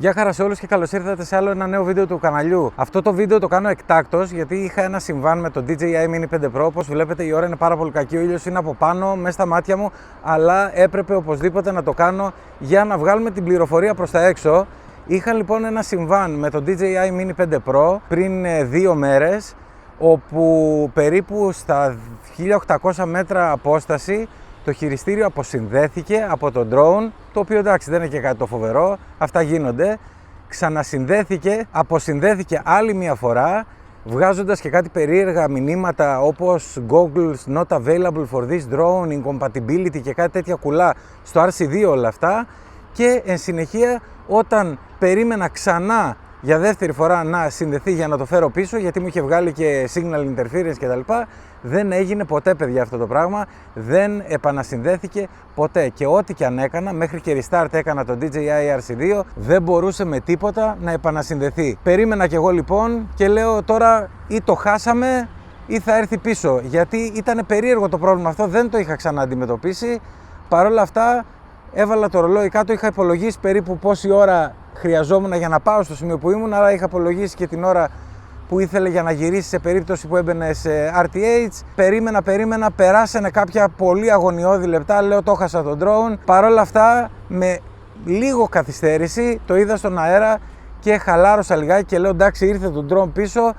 Γεια χαρά σε όλους και καλώς ήρθατε σε άλλο ένα νέο βίντεο του καναλιού. Αυτό το βίντεο το κάνω εκτάκτος γιατί είχα ένα συμβάν με το DJI Mini 5 Pro. Όπως βλέπετε η ώρα είναι πάρα πολύ κακή, ο ήλιος είναι από πάνω μέσα στα μάτια μου, αλλά έπρεπε οπωσδήποτε να το κάνω για να βγάλουμε την πληροφορία προς τα έξω. Είχα λοιπόν ένα συμβάν με το DJI Mini 5 Pro πριν 2 μέρες, όπου περίπου στα 1800 μέτρα απόσταση το χειριστήριο αποσυνδέθηκε από το drone, το οποίο εντάξει δεν είναι και κάτι το φοβερό, αυτά γίνονται. Ξανασυνδέθηκε, αποσυνδέθηκε άλλη μια φορά, βγάζοντας και κάτι περίεργα μηνύματα όπως Goggles not available for this drone, incompatibility και κάτι τέτοια κουλά στο RC2 όλα αυτά. Και εν συνεχεία όταν περίμενα ξανά για δεύτερη φορά να συνδεθεί για να το φέρω πίσω, γιατί μου είχε βγάλει και signal interference κτλ. Δεν έγινε ποτέ, παιδιά, αυτό το πράγμα. Δεν επανασυνδέθηκε ποτέ. Και ό,τι και αν έκανα, μέχρι και restart έκανα το DJI RC2, δεν μπορούσε με τίποτα να επανασυνδεθεί. Περίμενα κι εγώ λοιπόν και λέω τώρα ή το χάσαμε ή θα έρθει πίσω. Γιατί ήταν περίεργο το πρόβλημα αυτό, δεν το είχα ξανά αντιμετωπίσει. Παρ' όλα αυτά, έβαλα το ρολόι κάτω, είχα υπολογίσει περίπου πόση ώρα χρειαζόμουν για να πάω στο σημείο που ήμουν, άρα είχα υπολογίσει και την ώρα που ήθελε για να γυρίσει σε περίπτωση που έμπαινε σε RTH. Περίμενα, περάσανε κάποια πολύ αγωνιώδη λεπτά, λέω το χάσα τον drone. Παρ' όλα αυτά, με λίγο καθυστέρηση, το είδα στον αέρα και χαλάρωσα λιγάκι και λέω εντάξει, ήρθε το drone πίσω,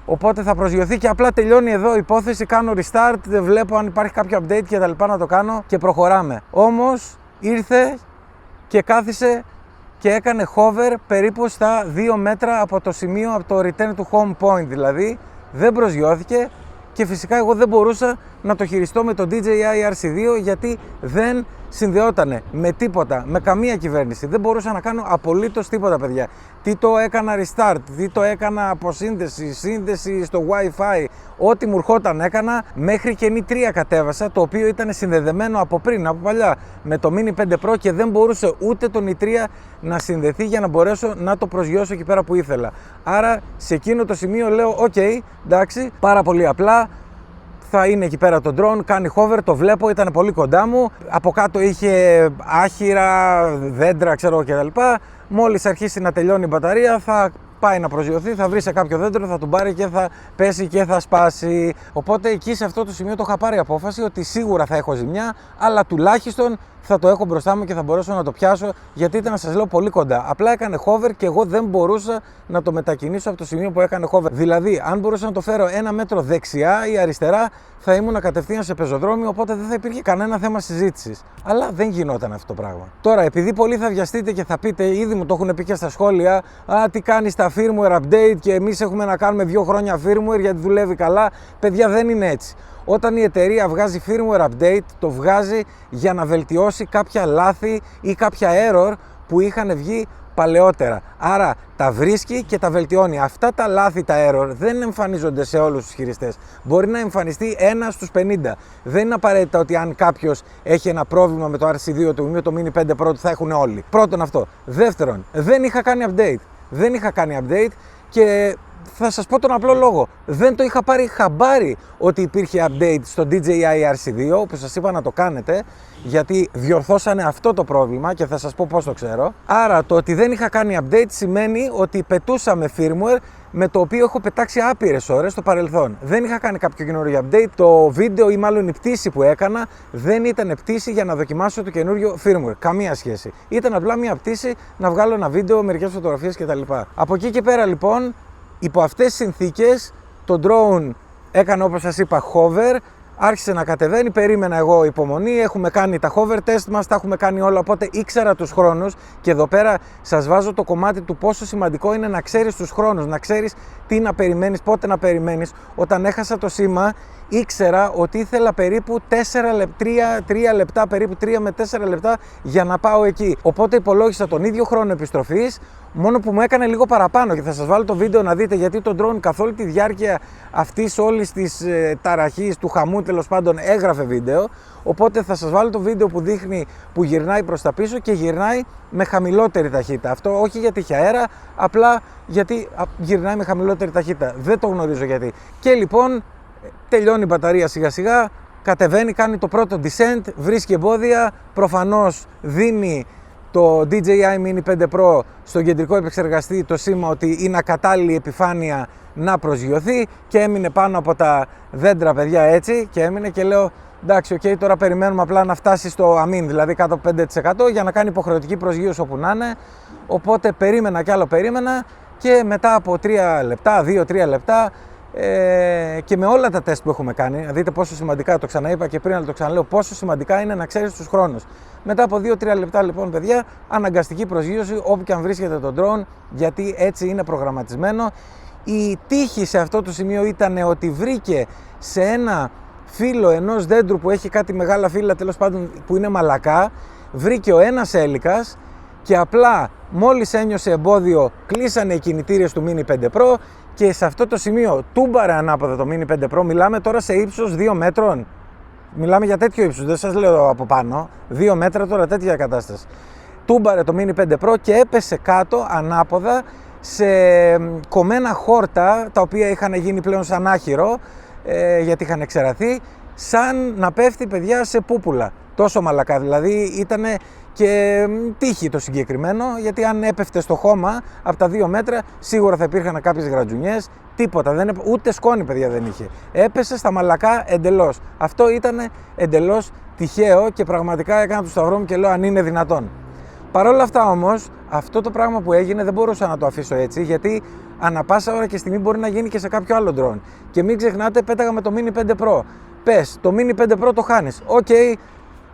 οπότε θα προσγειωθεί και απλά τελειώνει εδώ η υπόθεση, κάνω restart, δεν βλέπω αν υπάρχει κάποιο update και τα λοιπά να το κάνω και προχωράμε. Όμως ήρθε και κάθισε και έκανε hover περίπου στα 2 μέτρα από το σημείο, από το return to home point δηλαδή, δεν προσγειώθηκε και φυσικά εγώ δεν μπορούσα να το χειριστώ με το DJI RC2 γιατί δεν συνδεότανε με τίποτα, με καμία κυβέρνηση. Δεν μπορούσα να κάνω απολύτως τίποτα, παιδιά. Τι το έκανα restart, τι το έκανα αποσύνδεση, σύνδεση στο Wi-Fi, ό,τι μου ερχόταν έκανα, μέχρι και Ni 3 κατέβασα, το οποίο ήταν συνδεδεμένο από πριν, από παλιά, με το Mini 5 Pro και δεν μπορούσε ούτε το Ni 3 να συνδεθεί για να μπορέσω να το προσγειώσω εκεί πέρα που ήθελα. Άρα σε εκείνο το σημείο λέω, ok, εντάξει, πάρα πολύ απλά. Θα είναι εκεί πέρα το drone, κάνει hover, το βλέπω, ήταν πολύ κοντά μου. Από κάτω είχε άχυρα, δέντρα, ξέρω κτλ. Μόλις αρχίσει να τελειώνει η μπαταρία, θα πάει να προσγειωθεί, θα βρει σε κάποιο δέντρο, θα τον πάρει και θα πέσει και θα σπάσει. Οπότε εκεί σε αυτό το σημείο το είχα πάρει απόφαση ότι σίγουρα θα έχω ζημιά, αλλά τουλάχιστον θα το έχω μπροστά μου και θα μπορέσω να το πιάσω, γιατί ήταν, να σας λέω, πολύ κοντά. Απλά έκανε hover και εγώ δεν μπορούσα να το μετακινήσω από το σημείο που έκανε hover. Δηλαδή, αν μπορούσα να το φέρω 1 μέτρο δεξιά ή αριστερά, θα ήμουν κατευθείαν σε πεζοδρόμιο, οπότε δεν θα υπήρχε κανένα θέμα συζήτησης. Αλλά δεν γινόταν αυτό το πράγμα. Τώρα, επειδή πολλοί θα βιαστείτε και θα πείτε, ήδη μου το έχουν πει και στα σχόλια, τι κάνεις τα firmware update και εμείς έχουμε να κάνουμε 2 χρόνια firmware γιατί δουλεύει καλά. Παιδιά, δεν είναι έτσι. Όταν η εταιρεία βγάζει firmware update, το βγάζει για να βελτιώσει κάποια λάθη ή κάποια error που είχαν βγει παλαιότερα. Άρα τα βρίσκει και τα βελτιώνει. Αυτά τα λάθη, τα error, δεν εμφανίζονται σε όλους τους χειριστές. Μπορεί να εμφανιστεί 1 στους 50. Δεν είναι απαραίτητα ότι αν κάποιος έχει ένα πρόβλημα με το RC2 του ή με το Mini 5 Pro θα έχουν όλοι. Πρώτον αυτό. Δεύτερον, δεν είχα κάνει update. Και θα σας πω τον απλό λόγο. Δεν το είχα πάρει χαμπάρι ότι υπήρχε update στο DJI RC2, όπως σας είπα να το κάνετε, γιατί διορθώσανε αυτό το πρόβλημα και θα σας πω πώς το ξέρω. Άρα το ότι δεν είχα κάνει update σημαίνει ότι πετούσαμε firmware με το οποίο έχω πετάξει άπειρες ώρες στο παρελθόν. Δεν είχα κάνει κάποιο καινούριο update. Το βίντεο ή μάλλον η πτήση που έκανα δεν ήταν πτήση για να δοκιμάσω το καινούριο firmware. Καμία σχέση. Ήταν απλά μια πτήση να βγάλω ένα βίντεο, μερικές φωτογραφίες κτλ. Από εκεί και πέρα λοιπόν, υπό αυτές τις συνθήκες, το drone έκανε, όπως σας είπα, hover, άρχισε να κατεβαίνει, περίμενα εγώ υπομονή, έχουμε κάνει τα hover test μας, τα έχουμε κάνει όλα, οπότε ήξερα τους χρόνους και εδώ πέρα σας βάζω το κομμάτι του πόσο σημαντικό είναι να ξέρεις τους χρόνους, να ξέρεις τι να περιμένεις, πότε να περιμένεις. Όταν έχασα το σήμα, ήξερα ότι ήθελα περίπου 3 λεπτά, περίπου 3 με 4 λεπτά για να πάω εκεί. Οπότε υπολόγισα τον ίδιο χρόνο επιστροφής, μόνο που μου έκανε λίγο παραπάνω και θα σας βάλω το βίντεο να δείτε, γιατί το drone καθ' όλη τη διάρκεια αυτής όλης της ταραχής, του χαμού τέλος πάντων, έγραφε βίντεο. Οπότε θα σας βάλω το βίντεο που δείχνει που γυρνάει προς τα πίσω και γυρνάει με χαμηλότερη ταχύτητα. Αυτό όχι γιατί είχε αέρα, απλά γιατί γυρνάει με χαμηλότερη ταχύτητα. Δεν το γνωρίζω γιατί. Και λοιπόν τελειώνει η μπαταρία σιγά σιγά, κατεβαίνει, κάνει το πρώτο descent, βρίσκει εμπόδια, προφανώς δίνει το DJI Mini 5 Pro στον κεντρικό επεξεργαστή το σήμα ότι είναι ακατάλληλη επιφάνεια να προσγειωθεί και έμεινε πάνω από τα δέντρα, παιδιά, έτσι, και έμεινε και λέω εντάξει, ok, τώρα περιμένουμε απλά να φτάσει στο αμήν, δηλαδή κάτω από 5% για να κάνει υποχρεωτική προσγείωση όπου να είναι. Οπότε περίμενα κι άλλο περίμενα και μετά από 3 λεπτά, 2-3 λεπτά και με όλα τα τεστ που έχουμε κάνει, να δείτε πόσο σημαντικά, το ξαναείπα και πριν αλλά το ξαναλέω, πόσο σημαντικά είναι να ξέρεις τους χρόνους. Μετά από 2-3 λεπτά λοιπόν, παιδιά, αναγκαστική προσγείωση όπου και αν βρίσκεται το drone, γιατί έτσι είναι προγραμματισμένο. Η τύχη σε αυτό το σημείο ήταν ότι βρήκε σε ένα φύλλο ενός δέντρου που έχει κάτι μεγάλα φύλλα, τέλος πάντων, που είναι μαλακά, βρήκε ο ένας έλικας και απλά μόλις ένιωσε εμπόδιο κλείσανε οι κινητήρες του Mini 5 Pro και σε αυτό το σημείο τούμπαρε ανάποδα το Mini 5 Pro. Μιλάμε τώρα σε ύψος 2 μέτρων. Μιλάμε για τέτοιο ύψος, δεν σας λέω από πάνω. 2 μέτρα τώρα, τέτοια κατάσταση. Τούμπαρε το Mini 5 Pro και έπεσε κάτω ανάποδα σε κομμένα χόρτα, τα οποία είχαν γίνει πλέον σαν άχυρο, γιατί είχαν εξεραθεί, σαν να πέφτει, παιδιά, σε πούπουλα. Τόσο μαλακά, δηλαδή ήταν και τύχη το συγκεκριμένο, γιατί αν έπεφτε στο χώμα από τα 2 μέτρα σίγουρα θα υπήρχαν κάποιες γρατζουνιές, τίποτα, ούτε σκόνη, παιδιά, δεν είχε. Έπεσε στα μαλακά εντελώς. Αυτό ήταν εντελώς τυχαίο και πραγματικά έκανα του σταυρό μου και λέω αν είναι δυνατόν. Παρ' όλα αυτά όμως, αυτό το πράγμα που έγινε δεν μπορούσα να το αφήσω έτσι, γιατί ανά πάσα ώρα και στιγμή μπορεί να γίνει και σε κάποιο άλλο drone. Και μην ξεχνάτε, πέταγα με το Mini 5 Pro. Πες, το Mini 5 Pro το χάνεις. Οκ,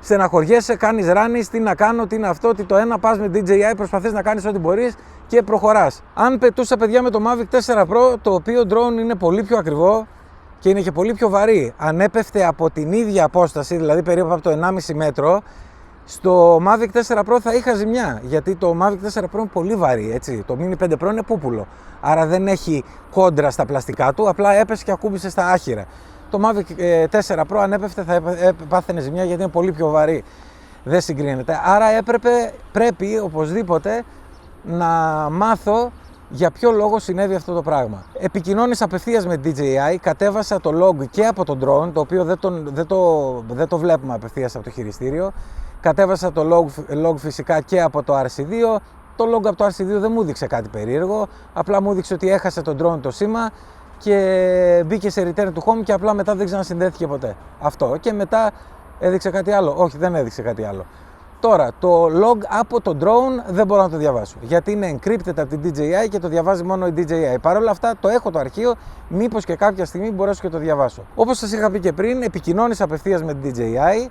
στεναχωριέσαι, κάνεις ράνεις, τι να κάνω, τι είναι αυτό, τι το ένα, πας με DJI, προσπαθείς να κάνεις ό,τι μπορείς και προχωράς. Αν πετούσα, παιδιά, με το Mavic 4 Pro, το οποίο drone είναι πολύ πιο ακριβό και είναι και πολύ πιο βαρύ, αν έπεφτε από την ίδια απόσταση, δηλαδή περίπου από το 1,5 μέτρο, στο Mavic 4 Pro θα είχα ζημιά, γιατί το Mavic 4 Pro είναι πολύ βαρύ, έτσι. Το Mini 5 Pro είναι πούπουλο, άρα δεν έχει κόντρα στα πλαστικά του, απλά έπεσε και ακούμπησε στα άχυρα. Το Mavic 4 Pro αν έπεφτε θα πάθαινε ζημιά, γιατί είναι πολύ πιο βαρύ, δεν συγκρίνεται. Άρα πρέπει οπωσδήποτε να μάθω για ποιο λόγο συνέβη αυτό το πράγμα. Επικοινώνησα απευθείας με DJI, κατέβασα το log και από τον drone, το οποίο δεν το βλέπουμε απευθείας από το χειριστήριο. Κατέβασα το log φυσικά και από το RC2. Το log από το RC2 δεν μου έδειξε κάτι περίεργο, απλά μου έδειξε ότι έχασε το drone το σήμα και μπήκε σε return to home και απλά μετά δεν ξανασυνδέθηκε ποτέ. Αυτό. Και μετά έδειξε κάτι άλλο. Όχι, δεν έδειξε κάτι άλλο. Τώρα, το log από το drone δεν μπορώ να το διαβάσω, γιατί είναι encrypted από την DJI και το διαβάζει μόνο η DJI. Παρ' όλα αυτά, το έχω το αρχείο, μήπως και κάποια στιγμή μπορέσω και το διαβάσω. Όπως σας είχα πει και πριν, επικοινώνησα απευθείας με την DJI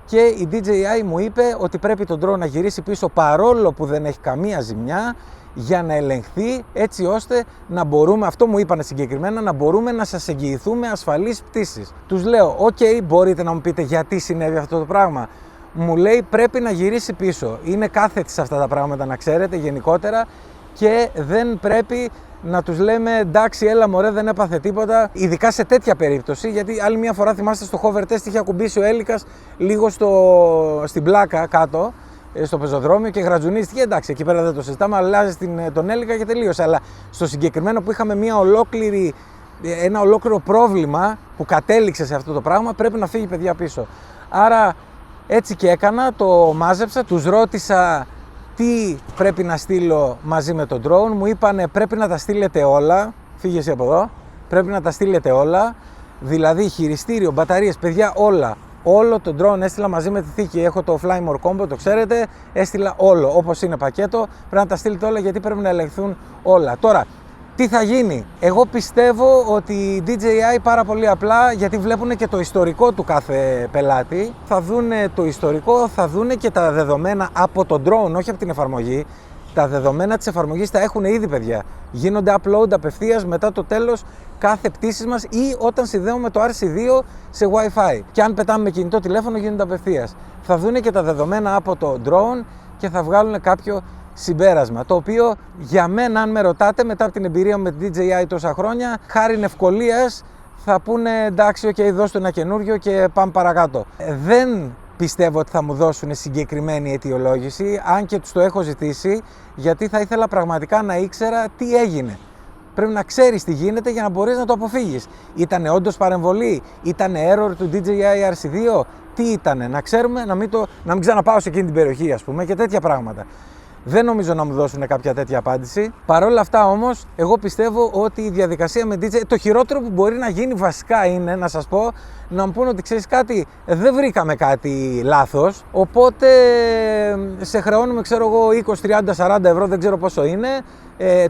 και η DJI μου είπε ότι πρέπει το drone να γυρίσει πίσω παρόλο που δεν έχει καμία ζημιά, για να ελεγχθεί, έτσι ώστε να μπορούμε, αυτό μου είπανε συγκεκριμένα, να μπορούμε να σας εγγυηθούμε ασφαλείς πτήσεις. Τους λέω, ok, μπορείτε να μου πείτε γιατί συνέβη αυτό το πράγμα. Μου λέει πρέπει να γυρίσει πίσω. Είναι κάθετη σε αυτά τα πράγματα, να ξέρετε, γενικότερα, και δεν πρέπει να τους λέμε εντάξει, έλα μωρέ, δεν έπαθε τίποτα, ειδικά σε τέτοια περίπτωση, γιατί άλλη μια φορά θυμάστε στο hover test είχε ακουμπήσει ο έλικας λίγο στην πλάκα κάτω, στο πεζοδρόμιο και γρατζουνίστηκε. Εντάξει, εκεί πέρα δεν το συζητάμε, αλλάζει τον έλικα και τελείωσε. Αλλά στο συγκεκριμένο που είχαμε ένα ολόκληρο πρόβλημα που κατέληξε σε αυτό το πράγμα, πρέπει να φύγει, παιδιά, πίσω. Άρα έτσι και έκανα, το μάζεψα, τους ρώτησα τι πρέπει να στείλω μαζί με τον drone. Μου είπανε πρέπει να τα στείλετε όλα, φύγε εσύ από εδώ, πρέπει να τα στείλετε όλα, δηλαδή χειριστήριο, μπαταρίες, παιδιά, όλα. Όλο το drone έστειλα μαζί με τη θήκη. Έχω το Fly More Combo, το ξέρετε. Έστειλα όλο όπως είναι πακέτο. Πρέπει να τα στείλετε όλα, γιατί πρέπει να ελεγχθούν όλα. Τώρα, τι θα γίνει? Εγώ πιστεύω ότι η DJI πάρα πολύ απλά, γιατί βλέπουν και το ιστορικό του κάθε πελάτη, θα δουν το ιστορικό, θα δουν και τα δεδομένα από το drone, όχι από την εφαρμογή. Τα δεδομένα της εφαρμογής τα έχουν ήδη, παιδιά. Γίνονται upload απευθείας μετά το τέλος κάθε πτήσης μας ή όταν συνδέουμε το RC2 σε Wi-Fi. Και αν πετάμε με κινητό τηλέφωνο γίνονται απευθείας. Θα δουν και τα δεδομένα από το drone και θα βγάλουν κάποιο συμπέρασμα. Το οποίο για μένα, αν με ρωτάτε, μετά από την εμπειρία μου με την DJI τόσα χρόνια, χάριν ευκολίας θα πούνε εντάξει, ok, δώστε ένα καινούριο και πάμε παρακάτω. Δεν πιστεύω ότι θα μου δώσουν συγκεκριμένη αιτιολόγηση, αν και τους το έχω ζητήσει, γιατί θα ήθελα πραγματικά να ήξερα τι έγινε. Πρέπει να ξέρεις τι γίνεται για να μπορείς να το αποφύγεις. Ήτανε όντως παρεμβολή, ήτανε error του DJI RC2, τι ήτανε, να ξέρουμε, να μην ξαναπάω σε εκείνη την περιοχή, ας πούμε, και τέτοια πράγματα. Δεν νομίζω να μου δώσουν κάποια τέτοια απάντηση. Παρ' όλα αυτά όμως, εγώ πιστεύω ότι η διαδικασία με DJ, το χειρότερο που μπορεί να γίνει βασικά είναι, να σας πω, να μου πούνε ότι ξέρεις κάτι, δεν βρήκαμε κάτι λάθος, οπότε σε χρεώνουμε, ξέρω εγώ, 20, 30, 40 ευρώ, δεν ξέρω πόσο είναι,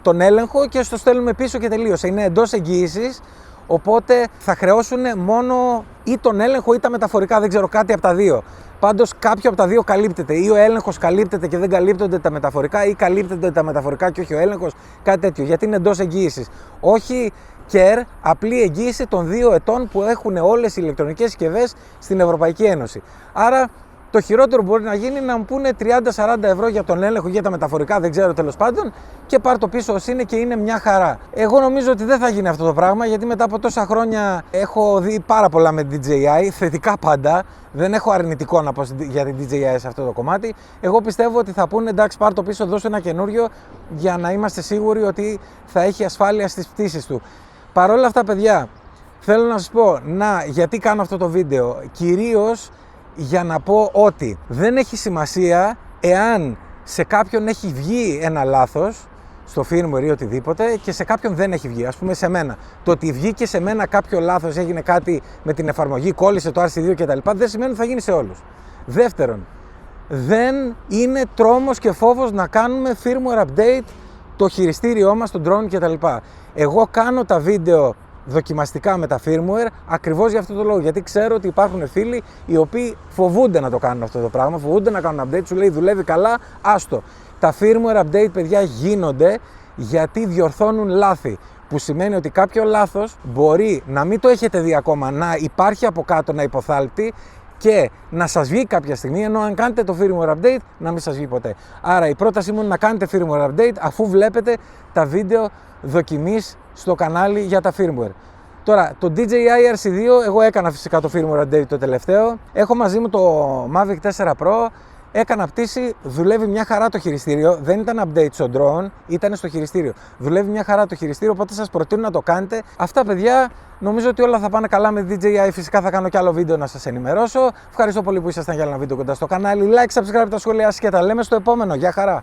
τον έλεγχο και στο στέλνουμε πίσω και τελείωσε. Είναι εντός εγγύησης, οπότε θα χρεώσουν μόνο ή τον έλεγχο ή τα μεταφορικά, δεν ξέρω, κάτι από τα δύο. Πάντως κάποιο από τα δύο καλύπτεται, ή ο έλεγχος καλύπτεται και δεν καλύπτονται τα μεταφορικά, ή καλύπτονται τα μεταφορικά και όχι ο έλεγχος, κάτι τέτοιο, γιατί είναι εντός εγγύησης. Όχι care, απλή εγγύηση των 2 ετών που έχουν όλες οι ηλεκτρονικές συσκευές στην Ευρωπαϊκή Ένωση. Άρα το χειρότερο που μπορεί να γίνει είναι να μου πούνε 30-40 ευρώ για τον έλεγχο, για τα μεταφορικά, δεν ξέρω, τέλος πάντων, και πάρ' το πίσω ως είναι και είναι μια χαρά. Εγώ νομίζω ότι δεν θα γίνει αυτό το πράγμα, γιατί μετά από τόσα χρόνια έχω δει πάρα πολλά με DJI, θετικά πάντα. Δεν έχω αρνητικό να πω για την DJI σε αυτό το κομμάτι. Εγώ πιστεύω ότι θα πούνε εντάξει, πάρ' το πίσω, δώσω ένα καινούριο για να είμαστε σίγουροι ότι θα έχει ασφάλεια στις πτήσεις του. Παρ' όλα αυτά, παιδιά, θέλω να σας πω, γιατί κάνω αυτό το βίντεο. Κυρίως για να πω ότι δεν έχει σημασία εάν σε κάποιον έχει βγει ένα λάθος στο firmware ή οτιδήποτε και σε κάποιον δεν έχει βγει. Ας πούμε σε μένα. Το ότι βγήκε σε μένα κάποιο λάθος, έγινε κάτι με την εφαρμογή, κόλλησε το RC2 κτλ. Δεν σημαίνει ότι θα γίνει σε όλους. Δεύτερον, δεν είναι τρόμος και φόβος να κάνουμε firmware update το χειριστήριό μας, τον drone κτλ. Εγώ κάνω τα βίντεο δοκιμαστικά με τα firmware ακριβώς για αυτό το λόγο. Γιατί ξέρω ότι υπάρχουν φίλοι οι οποίοι φοβούνται να το κάνουν αυτό το πράγμα, φοβούνται να κάνουν update, σου λέει δουλεύει καλά, άστο. Τα firmware update, παιδιά, γίνονται γιατί διορθώνουν λάθη. Που σημαίνει ότι κάποιο λάθος μπορεί να μην το έχετε δει ακόμα, να υπάρχει από κάτω να υποθάλπτει και να σας βγει κάποια στιγμή, ενώ αν κάνετε το firmware update να μην σας βγει ποτέ. Άρα η πρότασή μου είναι να κάνετε firmware update αφού βλέπετε τα βίντεο δοκιμής στο κανάλι για τα firmware. Τώρα, το DJI RC2, εγώ έκανα φυσικά το firmware update το τελευταίο. Έχω μαζί μου το Mavic 4 Pro. Έκανα πτήση, δουλεύει μια χαρά το χειριστήριο. Δεν ήταν update στο drone, ήταν στο χειριστήριο. Δουλεύει μια χαρά το χειριστήριο, οπότε σας προτείνω να το κάνετε. Αυτά, παιδιά, νομίζω ότι όλα θα πάνε καλά με DJI. Φυσικά θα κάνω κι άλλο βίντεο να σας ενημερώσω. Ευχαριστώ πολύ που ήσασταν για ένα βίντεο κοντά στο κανάλι. Like, subscribe, τα σχόλιά σας και τα λέμε στο επόμενο. Γεια χαρά!